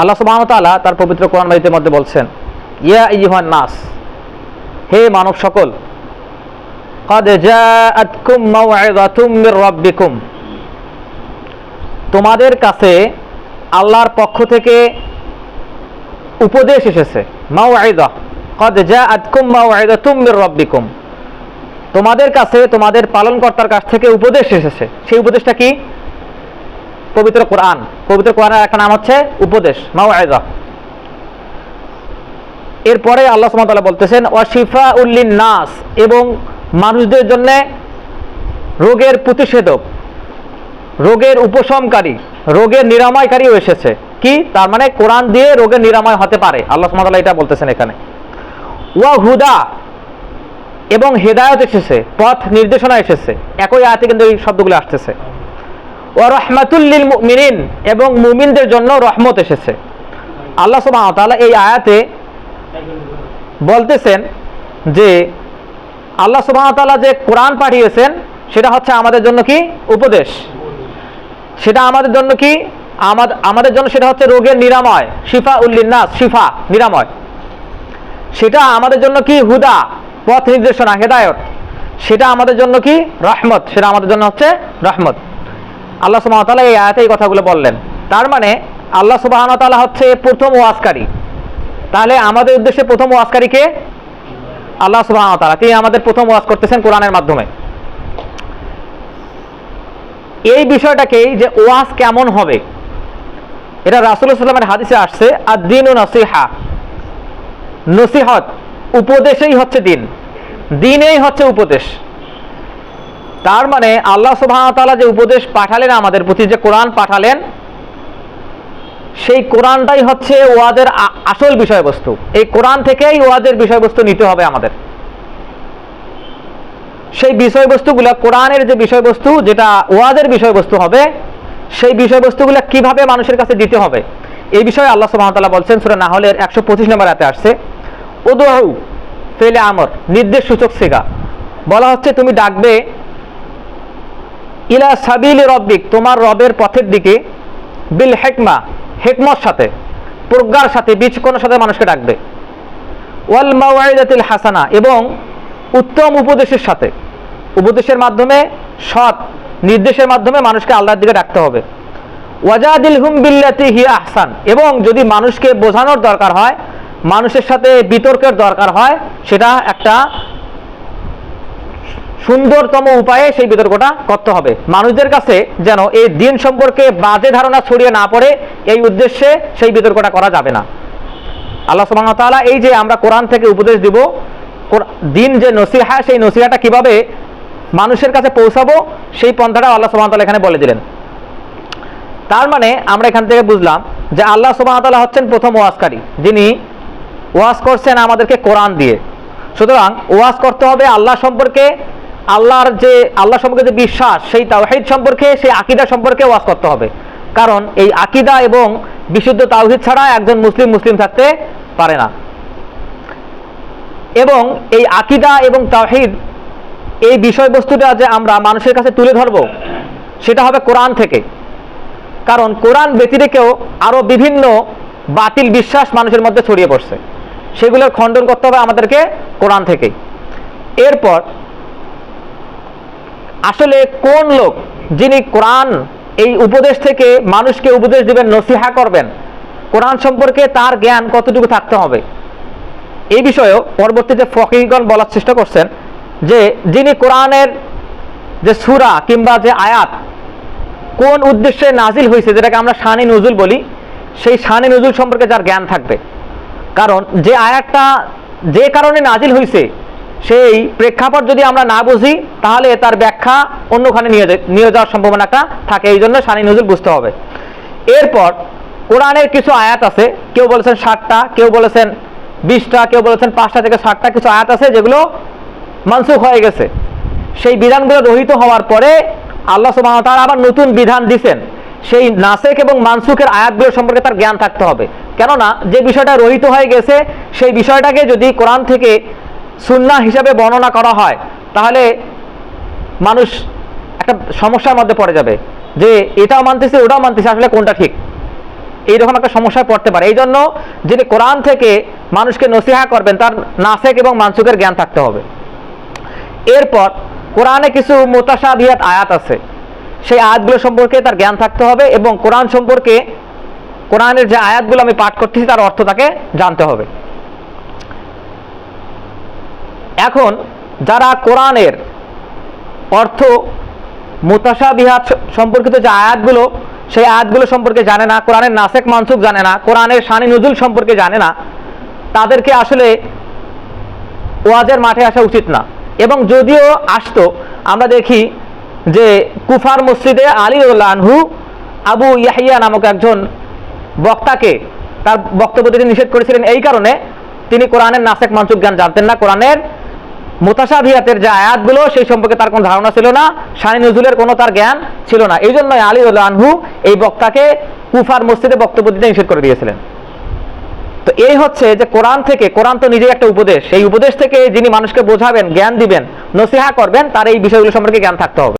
আল্লাহ সুবহানাহু ওয়া তাআলা তার পবিত্র কোরআন মাজিদের মধ্যে বলছেন, ইয়া আইয়ুহান নাস, হে মানব সকল, ক্বাদ জাআতকুম মাউইযাতুম মির রাব্বিকুম, তোমাদের কাছে আল্লাহর পক্ষ থেকে উপদেশ এসেছে। মাউইযা, ক্বাদ জাআতকুম মাউইযাতুম মির রাব্বিকুম, তোমাদের কাছে তোমাদের পালনকর্তার কাছ থেকে উপদেশ এসেছে। সেই উপদেশটা কি? পবিত্র কোরআন। পবিত্র কোরআনের একটা নাম হচ্ছে উপদেশ, মাউইযা। এরপরে আল্লাহ সুবহানাহু ওয়া তাআলা বলতেছেন, ওয়া শিফাউল লিন-নাস, এবং মানুষদের জন্য রোগের প্রতিষেধক, রোগের উপশমকারী, রোগের নিরাময়কারীও এসেছে। কি তার মানে? কোরআন দিয়ে রোগের নিরাময় হতে পারে, আল্লাহ সুবহানাহু ওয়া তাআলা এটা বলতেছেন এখানে। ওয়া হুদা, এবং হেদায়েত এসেছে, পথ নির্দেশনা এসেছে। একই আয়াতে কিন্তু এই শব্দগুলো আসতেছে। ওয়া রাহমাতুল লিল মুমিনিন, এবং মুমিনদের জন্য রহমত এসেছে। আল্লাহ সুবহানাহু ওয়া তাআলা এই আয়াতে বলতেছেন যে আল্লাহ সুবহানাহু ওয়া তাআলা যে কোরআন পাঠিয়েছেন সেটা হচ্ছে আমাদের জন্য কি? উপদেশ। সেটা আমাদের জন্য কি? আমাদের জন্য সেটা হচ্ছে রোগের নিরাময়, শিফাউল লিন-নাস, শিফা, নিরাময়। সেটা আমাদের জন্য কি? হুদা, পথ নির্দেশনা, হেদায়েত। সেটা আমাদের জন্য কি? রহমত, সেটা আমাদের জন্য হচ্ছে রহমত। আল্লাহ সুবহানাহু ওয়া তাআলা এই আয়াতে এই কথাগুলো বললেন। তার মানে আল্লাহ সুবহানাহু ওয়া তাআলা হচ্ছে প্রথম ওয়াজকারী। তাহলে আমাদের উদ্দেশ্যে প্রথম ওয়াজকারী কে? আল্লাহ সুবহানাহু ওয়া তাআলা। তিনি আমাদের প্রথম ওয়াজ করতেছেন কোরআনের মাধ্যমে। এই বিষয়টাকেই যে ওয়াজ কেমন হবে, এটা রাসূলুল্লাহ সাল্লাল্লাহু আলাইহি ওয়াসাল্লামের হাদিসে আসছে, আদ-দীনু নসিহা, নসিহত, উপদেশই হচ্ছে দিন, দিনেই হচ্ছে উপদেশ। তার মানে আল্লাহ সুবহানাহু ওয়া তাআলা যে উপদেশ পাঠালেন আমাদের প্রতি, যে কোরআন পাঠালেন, সেই কোরআনটাই হচ্ছে ওয়াজের আসল বিষয়বস্তু। এই কোরআন থেকেই ওয়াজের বিষয়বস্তু নিতে হবে আমাদের। সেই বিষয়বস্তুগুলো, কোরআনের যে বিষয়বস্তু, যেটা ওয়াজের বিষয়বস্তু হবে, সেই বিষয়বস্তুগুলো কিভাবে মানুষের কাছে দিতে হবে, এই বিষয়ে আল্লাহ সুবহানাহু ওয়া তাআলা বলছেন। সূরা নাহলের 125 নম্বর আয়াতে আসছে, উদউ ফিল আমর, নির্দেশ সূচক সিগা। বলা হচ্ছে তুমি ডাকবে ইলা সাবিলি রব্বিক, তোমার রবের পথের দিকে, বিল হিকমা, হিকমত সাথে, প্রজ্ঞার সাথে, বিচক্ষণের সাথে মানুষকে ডাকবে। ওয়াল মাউইযাতিল হাসানা, এবং উত্তম উপদেশের সাথে, উপদেশের মাধ্যমে, সৎ নির্দেশের মাধ্যমে মানুষকে আল্লাহর দিকে ডাকতে হবে। ওয়াজাদিলহুম বিল্লাতি হিয়া আহসান, এবং যদি মানুষকে বোঝানোর দরকার হয়, মানুষের সাথে বিতর্কের দরকার হয়, সেটা একটা সুন্দরতম উপায়ে সেই বিতর্কটা করতে হবে। মানুষদের কাছে যেন এই দিন সম্পর্কে বাজে ধারণা ছড়িয়ে না পড়ে, এই উদ্দেশ্যে সেই বিতর্কটা করা যাবে না। আল্লাহ সুবহানাহু ওয়া তাআলা এই যে আমরা কোরআন থেকে উপদেশ দিব, দিন যে নসিহা, সেই নসিহাটা কিভাবে মানুষের কাছে পৌঁছাবো, সেই পন্থাটাও আল্লাহ সুবহানাহু ওয়া তাআলা এখানে বলে দিলেন। তার মানে আমরা এখান থেকে বুঝলাম যে আল্লাহ সুবহানাহু ওয়া তাআলা হচ্ছেন প্রথম ওয়াজকারী, যিনি ওয়াজ করছেন আমাদেরকে কোরআন দিয়ে। সুতরাং ওয়াজ করতে হবে আল্লাহ সম্পর্কে, আল্লাহ সম্পর্কে যে বিশ্বাস, সেই তাওহীদ সম্পর্কে, সেই আকীদা সম্পর্কে ওয়াজ করতে হবে। কারণ এই আকীদা এবং বিশুদ্ধ তাওহীদ ছাড়া একজন মুসলিম থাকতে পারে না। এবং এই আকীদা এবং তাওহীদ, এই বিষয়বস্তুটা যে আমরা মানুষের কাছে তুলে ধরব, সেটা হবে কোরআন থেকে। কারণ কোরআন ব্যতিরেকেও আরো বিভিন্ন বাতিল বিশ্বাস মানুষের মধ্যে ছড়িয়ে পড়ছে, সেগুলোর খণ্ডন করতে হবে আমাদেরকে কোরআন থেকে। এরপর আসলে কোন লোক যিনি কোরআন, এই উপদেশ থেকে মানুষকে উপদেশ দিবেন, নসিহা করবেন, কোরআন সম্পর্কে তার জ্ঞান কতটুকু থাকতে হবে, এই বিষয়েও পরবর্তীতে ফকিহগণ বলার চেষ্টা করছেন যে যিনি কোরআনের যে সূরা কিংবা যে আয়াত কোন উদ্দেশ্যে নাজিল হয়েছে, যেটাকে আমরা শানে নুজুল বলি, সেই শানে নুজুল সম্পর্কে যার জ্ঞান থাকবে। কারণ যে আয়াতটা যে কারণে নাজিল হয়েছে, সেই প্রেক্ষাপট যদি আমরা না বুঝি, তাহলে তার ব্যাখ্যা অন্যখানে নিয়ে যাওয়ার সম্ভাবনাটা থাকে। এই জন্য শানে নুজুল বুঝতে হবে। এরপর কোরআনের কিছু আয়াত আছে, কেউ বলেছেন 60টা, কেউ বলেছেন 20টা, কেউ বলেছেন 5টা থেকে 60টা কিছু আয়াত আছে যেগুলো মানসুখ হয়ে গেছে। সেই বিধানগুলো রহিত হওয়ার পরে আল্লাহ সুবহানাহু ওয়া তাআলা আবার নতুন বিধান দিয়েছেন। সেই নাসেখ এবং মানসুখের আয়াতগুলো সম্পর্কে তার জ্ঞান থাকতে হবে। কেননা যে বিষয়টা রহিত হয়ে গেছে, সেই বিষয়টাকে যদি কোরআন থেকে সুন্নাহ হিসাবে বর্ণনা করা হয়, তাহলে মানুষ একটা সমস্যার মধ্যে পড়ে যাবে যে এটাও মানতেছে, ওটাও মানতেছে, আসলে কোনটা ঠিক। এইরকম একটা সমস্যায় পড়তে পারে। এই জন্য যিনি কোরআন থেকে মানুষকে নসিহা করবেন তার নাসেক এবং মানসুখের জ্ঞান থাকতে হবে। এরপর কোরআনে কিছু মুতাশাবিহাত আয়াত আছে, সেই আয়াতগুলো সম্পর্কে তার জ্ঞান থাকতে হবে এবং কোরআন সম্পর্কে কোরআনের যে আয়াতগুলো আমি পাঠ করতেছি তার অর্থ তাকে জানতে হবে। এখন যারা কোরআনের অর্থ মুতাশাবিহাত সম্পর্কিত যে আয়াতগুলো, সেই আয়াতগুলো সম্পর্কে জানে না, কোরআনের নাসেক মানসুখ জানে না, কোরআনের শানি নুজুল সম্পর্কে জানে না, তাদেরকে আসলে ওয়াজের মাঠে আসা উচিত না। এবং যদিও আসতো, আমরা দেখি যে কুফার মসজিদে আলী রাদিয়াল্লাহু আনহু আবু ইয়াহিয়া নামক একজন বক্তাকে তার বক্তব্য দিতে নিষেধ করেছিলেন এই কারণে তিনি কোরআনের নাসেক মানসুখ জ্ঞান জানতেন না, কোরআনের মুতাশাবিহাতের যে আয়াতগুলো সেই সম্পর্কে তার কোনো ধারণা ছিল না, শানি নুজুলের কোনো তার জ্ঞান ছিল না। এই জন্যই আলী রাদিয়াল্লাহু আনহু এই বক্তাকে কুফার মসজিদে বক্তব্য দিতে নিষেধ করে দিয়েছিলেন। তো এই হচ্ছে যে কোরআন থেকে, কোরআন তো নিজেই একটা উপদেশ, এই উপদেশ থেকে যিনি মানুষকে বোঝাবেন, জ্ঞান দিবেন, নসিহা করবেন, তার এই বিষয়গুলো সম্পর্কে জ্ঞান থাকতে হবে।